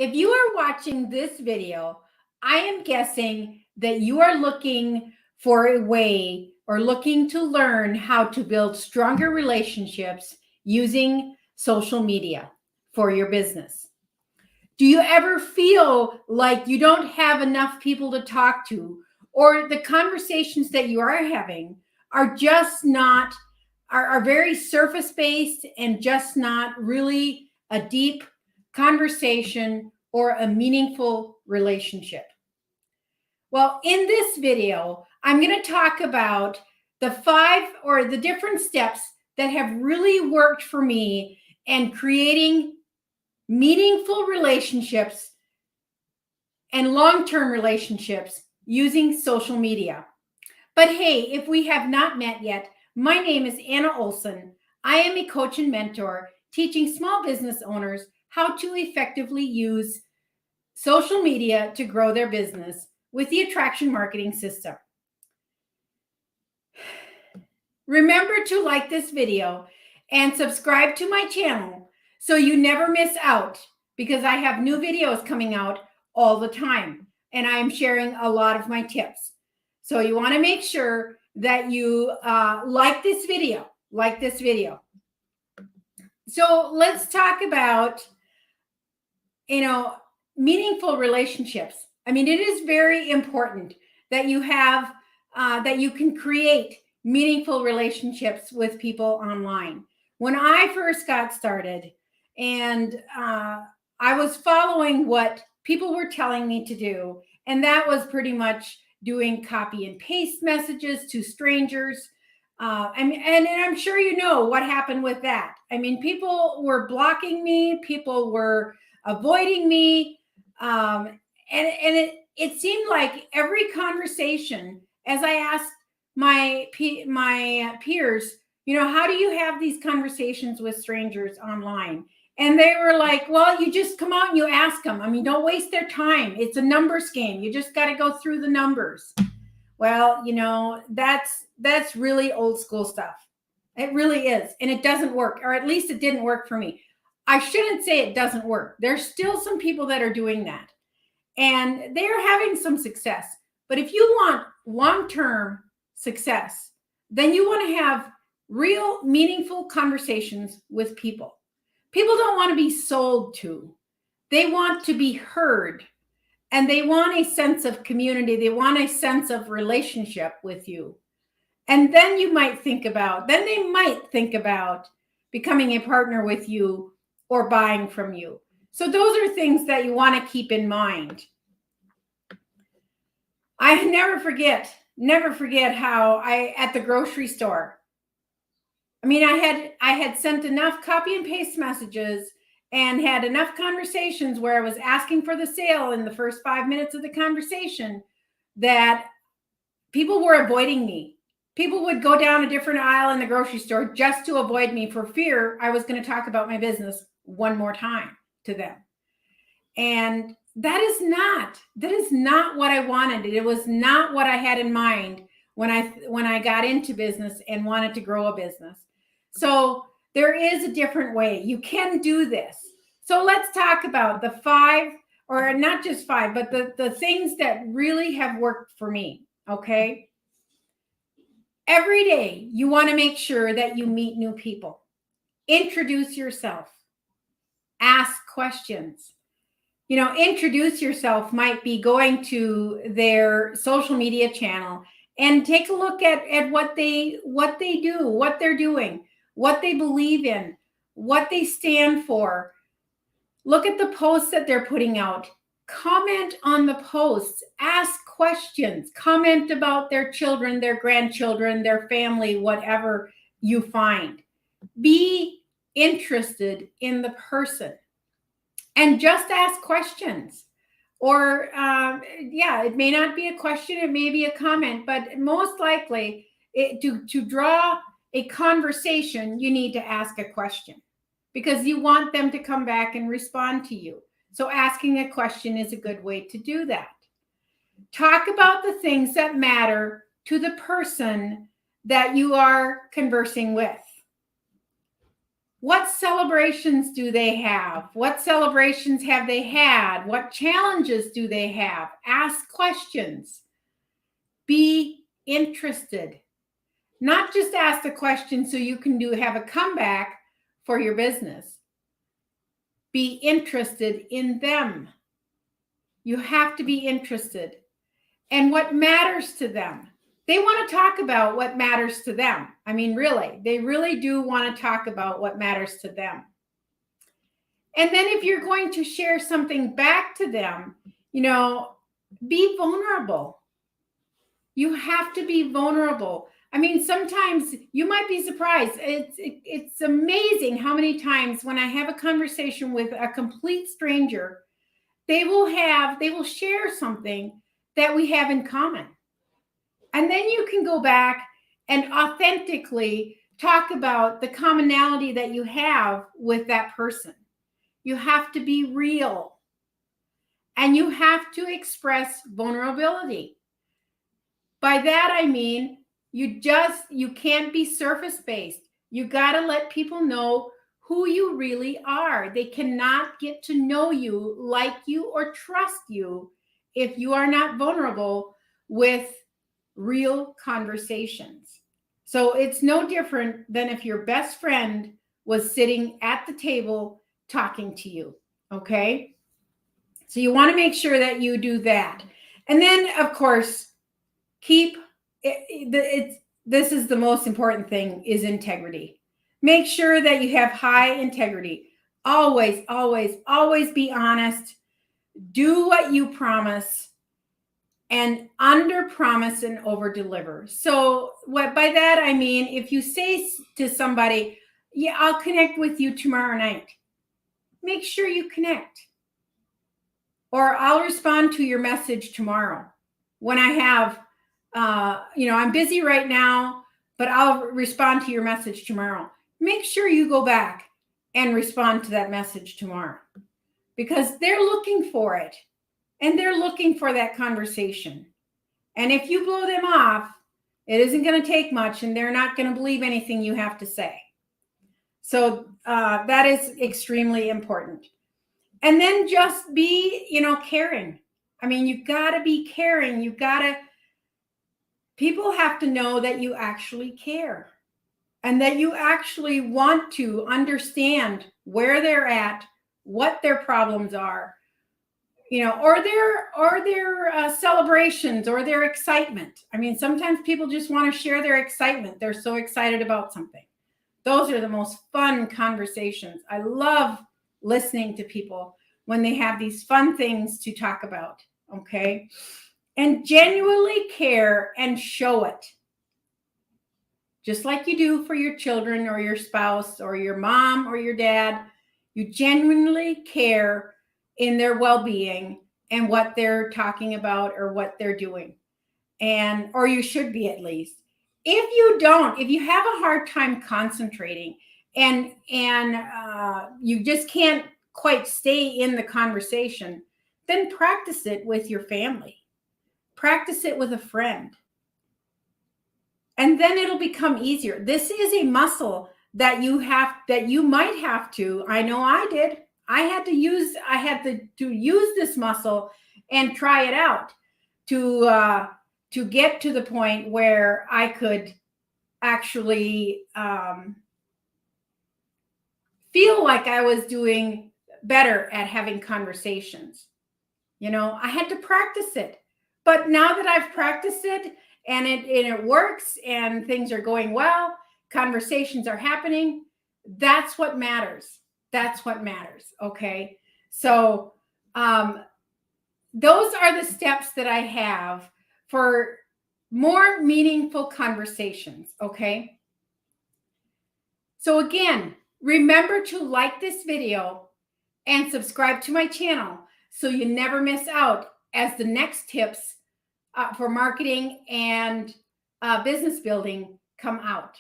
If you are watching this video, I am guessing that you are looking for a way or looking to learn how to build stronger relationships using social media for your business. Do you ever feel like you don't have enough people to talk to, or the conversations that you are having are just not, are very surface based and just not really a deep conversation or a meaningful relationship? Well, in this video, I'm going to talk about the 5 or the different steps that have really worked for me and creating meaningful relationships and long-term relationships using social media. But hey, if we have not met yet, my name is Anna Olson. I am a coach and mentor teaching small business owners how to effectively use social media to grow their business with the attraction marketing system. Remember to like this video and subscribe to my channel so you never miss out, because I have new videos coming out all the time and I am sharing a lot of my tips. So you want to make sure that you like this video. So let's talk about, meaningful relationships. I mean, it is very important that you have, that you can create meaningful relationships with people online. When I first got started and I was following what people were telling me to do, and that was pretty much doing copy and paste messages to strangers. And I'm sure you know what happened with that. I mean, people were blocking me, people were avoiding me. And it seemed like every conversation, as I asked my peers, how do you have these conversations with strangers online? And they were like, well, you just come out and you ask them. I mean, don't waste their time. It's a numbers game. You just got to go through the numbers. Well, that's really old school stuff. It really is. And it doesn't work, or at least it didn't work for me. I shouldn't say it doesn't work. There's still some people that are doing that and they're having some success. But if you want long-term success, then you want to have real meaningful conversations with people. People don't want to be sold to. They want to be heard, and they want a sense of community. They want a sense of relationship with you. And then they might think about becoming a partner with you or buying from you. So those are things that you want to keep in mind. I never forget how at the grocery store, I mean, I had sent enough copy and paste messages and had enough conversations where I was asking for the sale in the first 5 minutes of the conversation that people were avoiding me. People would go down a different aisle in the grocery store just to avoid me for fear I was going to talk about my business one more time to them. And that is not what I wanted. It was not what I had in mind when I got into business and wanted to grow a business. So there is a different way. You can do this. So let's talk about the 5, or not just 5, but the things that really have worked for me. Okay. Every day you want to make sure that you meet new people. Introduce yourself. Ask questions. Introduce yourself might be going to their social media channel and take a look at what they do, what they're doing, what they believe in, what they stand for. Look at the posts that they're putting out. Comment on the posts. Ask questions. Comment about their children, their grandchildren, their family, whatever you find. Be interested in the person. And just ask questions. Or, it may not be a question, it may be a comment, but most likely to draw a conversation, you need to ask a question because you want them to come back and respond to you. So asking a question is a good way to do that. Talk about the things that matter to the person that you are conversing with. What celebrations do they have? What celebrations have they had? What challenges do they have? Ask questions. Be interested. Not just ask the question so you can have a comeback for your business. Be interested in them. You have to be interested. And what matters to them. They want to talk about what matters to them. I mean, really, they really do want to talk about what matters to them. And then if you're going to share something back to them, be vulnerable. You have to be vulnerable. I mean, sometimes you might be surprised. It's amazing how many times when I have a conversation with a complete stranger, they will share something that we have in common. And then you can go back and authentically talk about the commonality that you have with that person. You have to be real. And you have to express vulnerability. By that, I mean, you can't be surface-based. You got to let people know who you really are. They cannot get to know you, like you, or trust you if you are not vulnerable with real conversations. So it's no different than if your best friend was sitting at the table talking to you, okay? So you want to make sure that you do that. And then, of course, this is the most important thing, is integrity. Make sure that you have high integrity. Always, always, always be honest. Do what you promise. And under promise and over deliver. So by that, I mean, if you say to somebody, yeah, I'll connect with you tomorrow night, make sure you connect. Or I'll respond to your message tomorrow when I have, I'm busy right now, but I'll respond to your message tomorrow. Make sure you go back and respond to that message tomorrow, because they're looking for it. And they're looking for that conversation. And if you blow them off, it isn't going to take much, and they're not going to believe anything you have to say. So that is extremely important. And then just be, caring. I mean, you got to be caring. People have to know that you actually care and that you actually want to understand where they're at, what their problems are, or their celebrations or their excitement. I mean, sometimes people just want to share their excitement. They're so excited about something. Those are the most fun conversations. I love listening to people when they have these fun things to talk about, okay? And genuinely care and show it. Just like you do for your children or your spouse or your mom or your dad, you genuinely care in their well-being and what they're talking about or what they're doing. Or you should be, at least. If you have a hard time concentrating and you just can't quite stay in the conversation, then practice it with your family. Practice it with a friend. And then it'll become easier. This is a muscle that you might have to. I know I did. I had to use this muscle and try it out to get to the point where I could actually feel like I was doing better at having conversations. I had to practice it. But now that I've practiced it and it works and things are going well, conversations are happening, that's what matters. That's what matters. Okay. So those are the steps that I have for more meaningful conversations. Okay. So again, remember to like this video and subscribe to my channel so you never miss out as the next tips for marketing and business building come out.